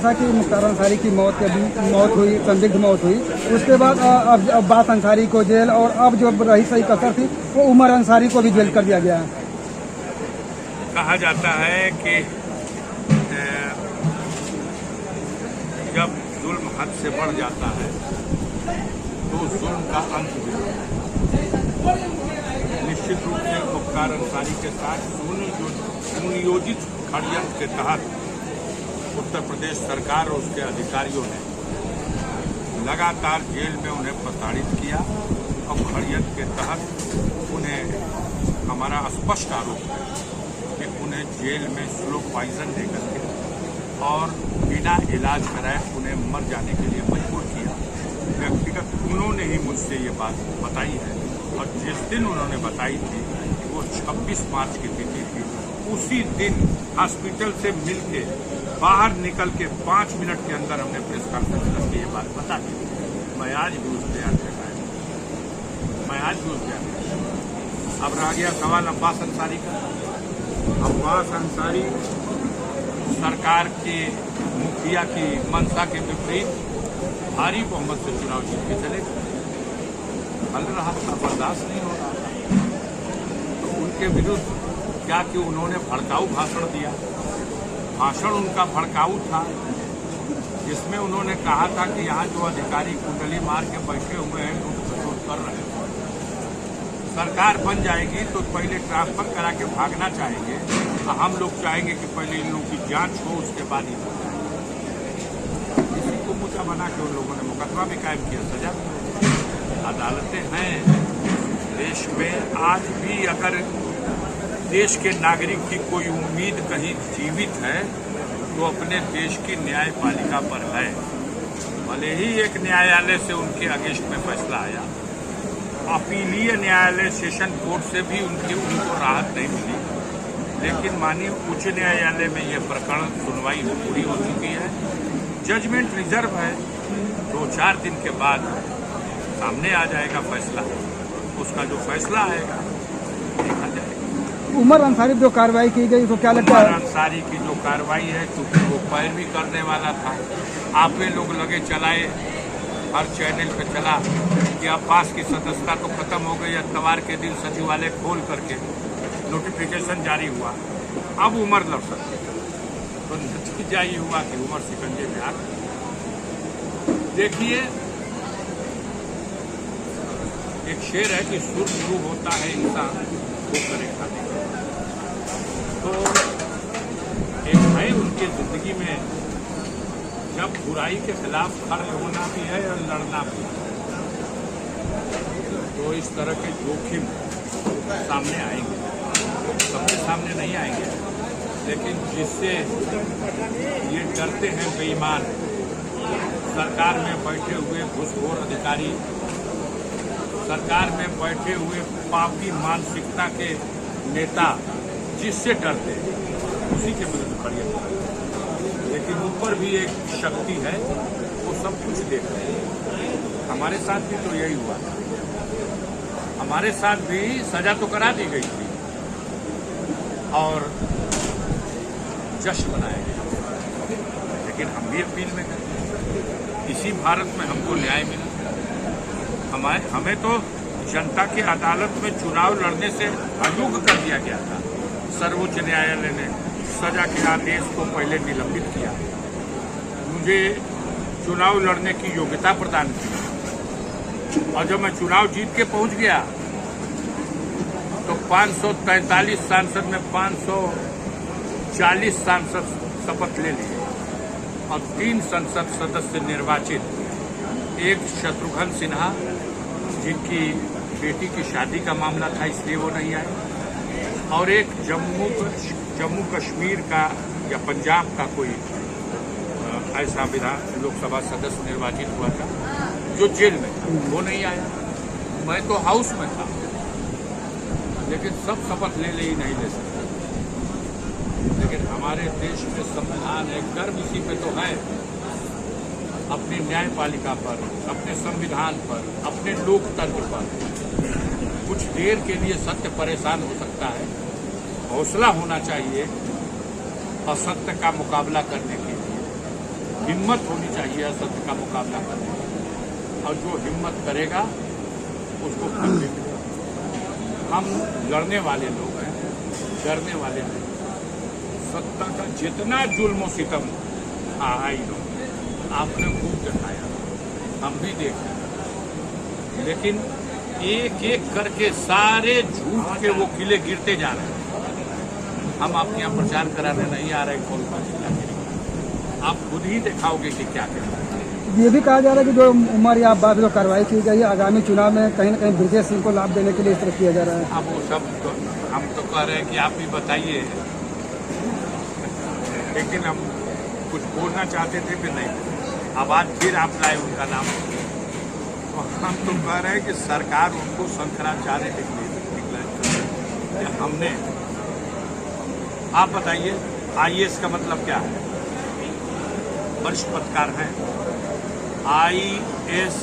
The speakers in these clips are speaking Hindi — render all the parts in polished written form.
जैसा कि मुख्तार अंसारी की मौत हुई, संदिग्ध मौत हुई, उसके बाद अब अब्बास अंसारी को जेल, और अब जो रही सही कसर थी वो उमर अंसारी को भी जेल कर दिया गया है। कहा जाता है कि जब जुल्म हद से बढ़ जाता है तो जुल्म का अंत भी होता है। निश्चित रूप से मुख्तार अंसारी के साथ सुनियोजित षड्यंत्र के तहत उत्तर प्रदेश सरकार और उसके अधिकारियों ने लगातार जेल में उन्हें प्रताड़ित किया और षड्यंत्र के तहत उन्हें, हमारा स्पष्ट आरोप है कि उन्हें जेल में स्लो पॉइजन देकर के और बिना इलाज कराए उन्हें मर जाने के लिए मजबूर किया। व्यक्तिगत उन्होंने ही मुझसे ये बात बताई है, और जिस दिन उन्होंने बताई थी वो 26 मार्च की तिथि थी। उसी दिन हॉस्पिटल से मिलके बाहर निकल के 5 मिनट के अंदर हमने प्रेस कॉन्फ्रेंस करके ये बात बता दी। मैं आज भी उस बयान पे कायम, मैं आज भी उस बयान पे। अब रह गया सवाल अब्बास अंसारी का। अब्बास अंसारी सरकार के मुखिया की मंशा के विपरीत भारी बहुमत से चुनाव जीत के चले, हल रहा था, बर्दाश्त नहीं हो रहा था। तो उनके विरुद्ध क्या कि उन्होंने भड़काऊ भाषण दिया। भाषण उनका भड़काऊ था, जिसमें उन्होंने कहा था कि यहाँ जो अधिकारी कुंडली मार के बैठे हुए हैं, लूट खसोट कर रहे हैं, सरकार बन जाएगी तो पहले ट्रांसफर करा के भागना चाहेंगे, हम लोग चाहेंगे कि पहले इन लोगों की जांच हो, उसके बाद ही हो जाए। इसी को मुद्दा बना के उन लोगों ने मुकदमा भी कायम किया, सजा भी। अदालतें हैं देश में आज भी। अगर देश के नागरिक की कोई उम्मीद कहीं जीवित है तो अपने देश की न्यायपालिका पर है। भले ही एक न्यायालय से उनके अगेंस्ट में फैसला आया, अपीलीय न्यायालय सेशन कोर्ट से भी उनको राहत नहीं मिली, लेकिन माननीय उच्च न्यायालय में यह प्रकरण सुनवाई पूरी हो चुकी है। जजमेंट रिजर्व है, 2-4 दिन के बाद सामने आ जाएगा फैसला। उसका जो फैसला आएगा देखा जाएगा। उमर अंसारी जो कार्रवाई की गई तो क्या लगता है? उमर अंसारी की जो कार्रवाई है, चूंकि वो पैरवी करने वाला था, आपे लोग लगे चलाए, हर चैनल पे चला कि अब्बास की सदस्यता तो खत्म हो गई। इतवार के दिन सचिवालय खोल करके नोटिफिकेशन जारी हुआ, अब उमर लड़ सकते, तो नतीजा ये हुआ कि उमर शिकंजे में आ गए। देखिए, एक शेर है कि शुरू होता है इंसान वो करे खाने। तो एक है उनके जिंदगी में, जब बुराई के खिलाफ खड़े होना भी है और लड़ना भी है, तो इस तरह के जोखिम सामने आएंगे। सबके सामने नहीं आएंगे, लेकिन जिससे ये डरते हैं बेईमान, सरकार में बैठे हुए घूसखोर अधिकारी, सरकार में बैठे हुए पापी मानसिकता के नेता, जिससे डरते हैं उसी के विरुद्ध षड्यंत्र करते। लेकिन ऊपर भी एक शक्ति है, वो सब कुछ देख रहे हैं। हमारे साथ भी तो यही हुआ था, हमारे साथ भी सजा तो करा दी गई थी और जश्न मनाया गया, लेकिन हम भी अपील में गए। इसी भारत में हमको न्याय मिला। हमें तो जनता की अदालत में चुनाव लड़ने से अयोग्य कर दिया गया था। सर्वोच्च न्यायालय ने सजा के आदेश को पहले निलंबित किया, मुझे चुनाव लड़ने की योग्यता प्रदान की, और जब मैं चुनाव जीत के पहुंच गया तो 543 सांसद में 540 सांसद शपथ ले लिए और 3 संसद सदस्य निर्वाचित। एक शत्रुघ्न सिन्हा, जिनकी बेटी की शादी का मामला था इसलिए वो नहीं आए, और एक जम्मू कश्मीर का या पंजाब का कोई ऐसा विधान लोकसभा सदस्य निर्वाचित हुआ था जो जेल में था, वो नहीं आया। मैं तो हाउस में था, लेकिन सब शपथ ले ही नहीं ले सकते। लेकिन हमारे देश में संविधान है, गर्व इसी पे तो है, अपनी न्यायपालिका पर, अपने संविधान पर, अपने लोकतंत्र पर। कुछ देर के लिए सत्य परेशान हो सकता है, हौसला होना चाहिए असत्य का मुकाबला करने के लिए। हिम्मत होनी चाहिए असत्य का मुकाबला करने की, और जो हिम्मत करेगा उसको फल भी मिलेगा। हम लड़ने वाले लोग हैं, डरने वाले नहीं। सत्ता का जितना जुल्म सितम आई लो, आपने खूब दिखाया, हम भी देख रहे हैं, लेकिन एक एक करके सारे झूठ के वो किले गिरते जा रहे हैं। हम आपके यहाँ प्रचार कराने नहीं आ रहे कौन सा जिला के, आप खुद ही दिखाओगे कि क्या करें। ये भी कहा जा रहा है कि जो उम्र या बाद जो कार्रवाई की गई है आगामी चुनाव में कहीं न कहीं ब्रजेश सिंह को लाभ देने के लिए इस तरह किया जा रहा है। अब वो सब तो हम तो कह रहे हैं कि आप ही बताइए, लेकिन हम कुछ बोलना चाहते थे फिर नहीं। अब आज फिर आप लाए उनका नाम, तो हम तो कह रहे हैं कि सरकार उनको शंकराचार्य डिक्लेयर हमने। आप बताइए IAS का मतलब क्या है? वरिष्ठ पत्रकार हैं। IAS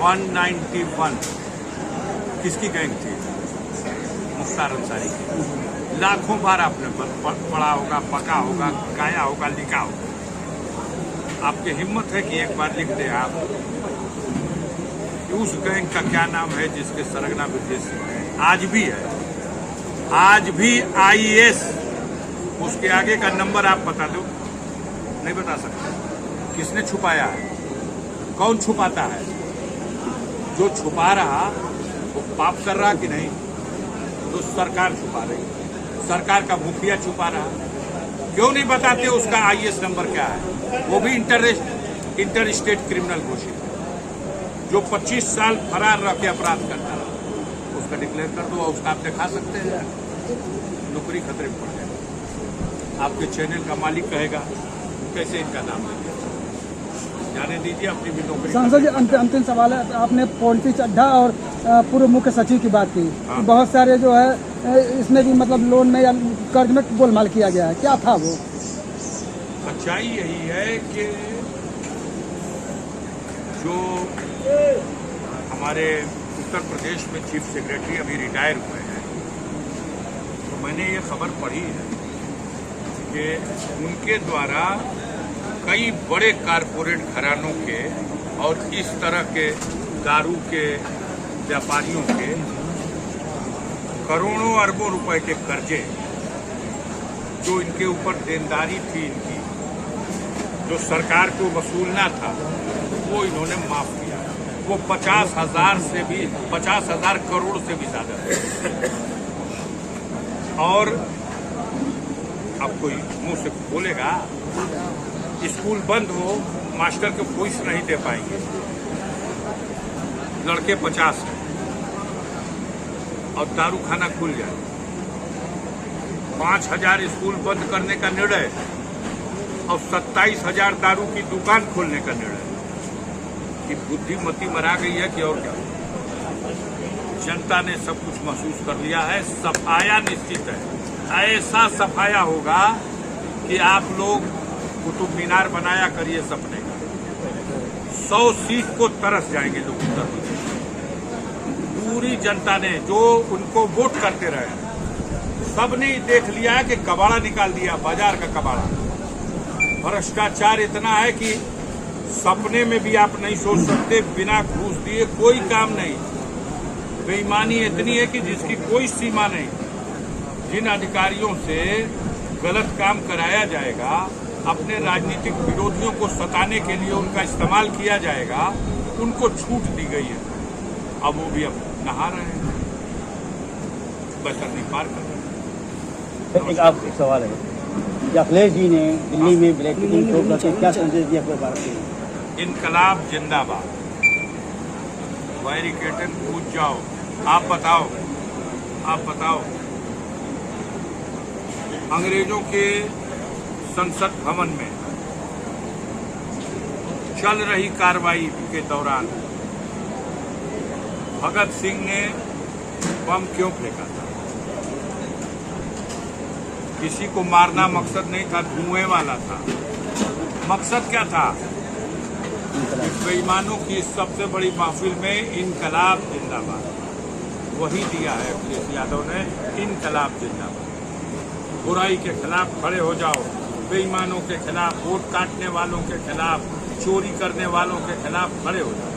191 किसकी गैंग थी? मुख्तार अंसारी की। लाखों बार आपने पढ़ा होगा, पका होगा, गाया होगा, लिखा होगा। आपकी हिम्मत है कि एक बार लिख दे आप कि उस गैंग का क्या नाम है जिसके सरगना ब्रजेश सिंह है। आज भी है, आज भी IAS, उसके आगे का नंबर आप बता दो, नहीं बता सकते। किसने छुपाया है? कौन छुपाता है? जो छुपा रहा वो पाप कर रहा कि नहीं? तो सरकार छुपा रही, सरकार का मुखिया छुपा रहा। क्यों नहीं बताते उसका IAS नंबर क्या है? वो भी इंटर स्टेट क्रिमिनल घोषित है, जो 25 साल फरार रह के अपराध करता है, उसका डिक्लेयर कर दो। उसका आप दिखा सकते हैं, नौकरी खतरे में पड़ जाएगी। आपके चैनल का मालिक कहेगा कैसे इनका नाम लेंगे? जाने दीजिए, अपनी भी नौकरी। सांसद जी, अंतिम सवाल है। आपने पॉलिटिक्स अड्डा और पूर्व मुख्य सचिव की बात की। हाँ। बहुत सारे जो है इसमें भी मतलब लोन में या कर्ज में गोलमाल किया गया है, क्या था वो? सच्चाई यही है कि जो हमारे उत्तर प्रदेश में चीफ सेक्रेटरी अभी रिटायर हुए हैं, तो मैंने ये खबर पढ़ी है कि उनके द्वारा कई बड़े कारपोरेट घरानों के और इस तरह के दारू के व्यापारियों के करोड़ों अरबों रुपए के कर्जे, जो इनके ऊपर देनदारी थी इनकी, जो सरकार को वसूलना था, वो इन्होंने माफ किया। वो 50,000 करोड़ से भी ज्यादा थे। और अब कोई मुंह से बोलेगा स्कूल बंद हो, मास्टर को फीस नहीं दे पाएंगे, लड़के 50 हैं और दारू खाना खुल जाए, 5,000 स्कूल बंद करने का निर्णय और 27,000 दारू की दुकान खोलने का निर्णय। कि बुद्धिमती मरा गई है कि और क्या? जनता ने सब कुछ महसूस कर लिया है। सफाया निश्चित है, ऐसा सफाया होगा कि आप लोग कुतुब मीनार बनाया करिए सपने का, 100 सीट को तरस जाएंगे लोग उत्तर प्रदेश। पूरी जनता ने जो उनको वोट करते रहे, सबने देख लिया है कि कबाड़ा निकाल दिया, बाजार का कबाड़ा। भ्रष्टाचार इतना है कि सपने में भी आप नहीं सोच सकते। बिना घूस दिए कोई काम नहीं। बेईमानी इतनी है कि जिसकी कोई सीमा नहीं। जिन अधिकारियों से गलत काम कराया जाएगा, अपने राजनीतिक विरोधियों को सताने के लिए उनका इस्तेमाल किया जाएगा, उनको छूट दी गई है। अब वो भी अब नहा रहे हैं, बसरनी पार कर रहे हैं। एक सवाल है, अखिलेश जी ने दिल्ली में ब्लैक टिकटिंग शो करके क्या संदेश दिया अपने भारत के? इनकलाब जिंदाबाद। बैरिकेडन पूछ जाओ, आप बताओ, आप बताओ। अंग्रेजों के संसद भवन में चल रही कार्रवाई के दौरान भगत सिंह ने बम क्यों फेंका था? किसी को मारना मकसद नहीं था, धुएं वाला था। मकसद क्या था? बेईमानों की सबसे बड़ी महफिल में इनकलाब जिंदाबाद, वही दिया है अखिलेश यादव ने। इनकलाब जिंदाबाद, बुराई के खिलाफ खड़े हो जाओ, बेईमानों के खिलाफ, वोट काटने वालों के खिलाफ, चोरी करने वालों के खिलाफ खड़े हो जाए।